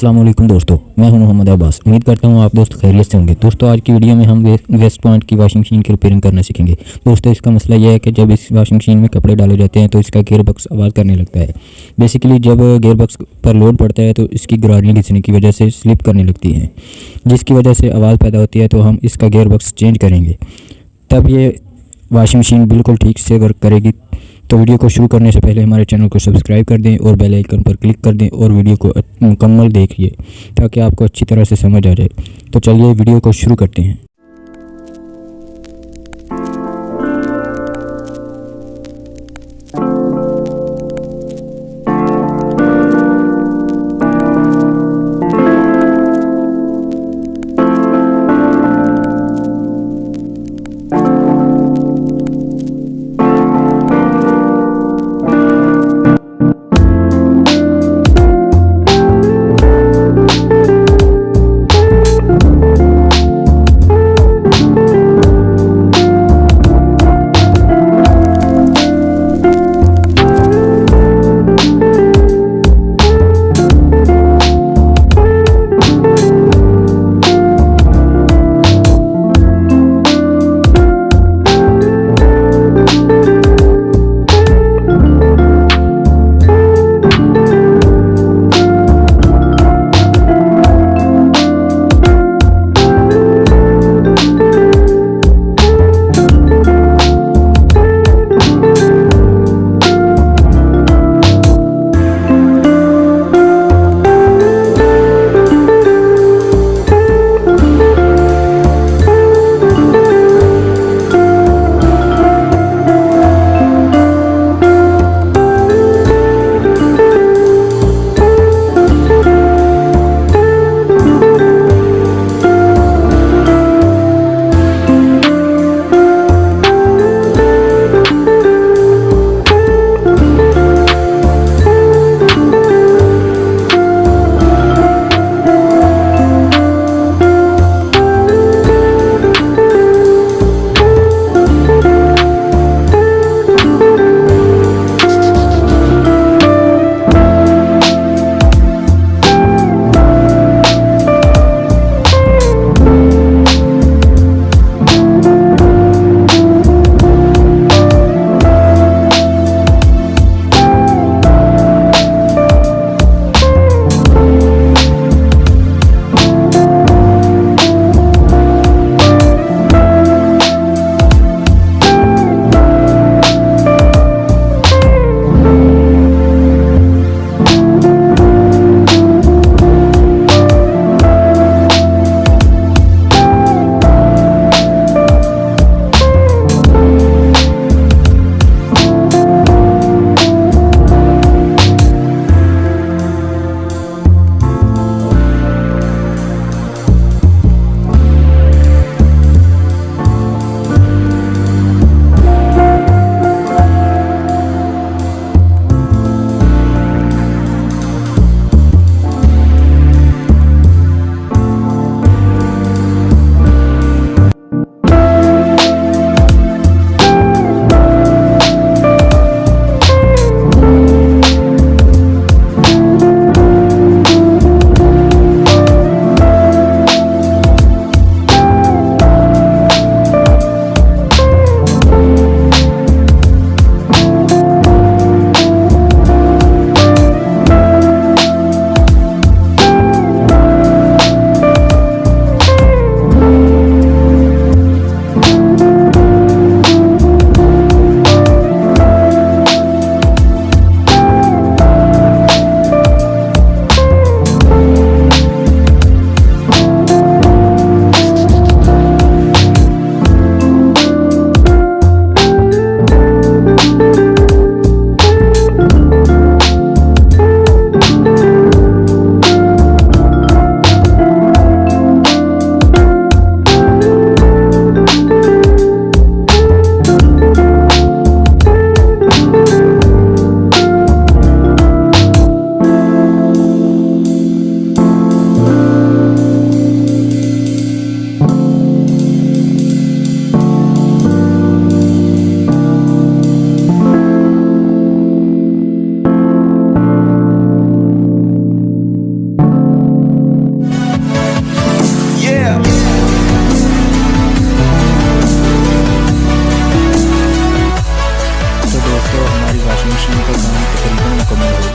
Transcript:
अस्सलाम वालेकुम दोस्तों, मैं हूं मोहम्मद अब्बास। उम्मीद करता हूं आप दोस्त खैरियत से होंगे। दोस्तों आज की वीडियो में हम वेस्ट पॉइंट की वॉशिंग मशीन की रिपेयरिंग करना सीखेंगे। दोस्तों इसका मसला यह है कि जब इस वॉशिंग मशीन में कपड़े डाले जाते हैं तो इसका गियरबॉक्स आवाज़ करने लगता है। बेसिकली जब गियरबॉक्स पर लोड पड़ता है तो इसकी गरारियाँ घिसने की वजह से स्लिप करने लगती हैं, जिसकी वजह से आवाज़ पैदा होती है। तो हम इसका गियरबॉक्स चेंज करेंगे, तब ये वॉशिंग मशीन बिल्कुल ठीक से वर्क करेगी। तो वीडियो को शुरू करने से पहले हमारे चैनल को सब्सक्राइब कर दें और बेल आइकन पर क्लिक कर दें और वीडियो को मुकम्मल देखिए ताकि आपको अच्छी तरह से समझ आ जाए। तो चलिए वीडियो को शुरू करते हैं।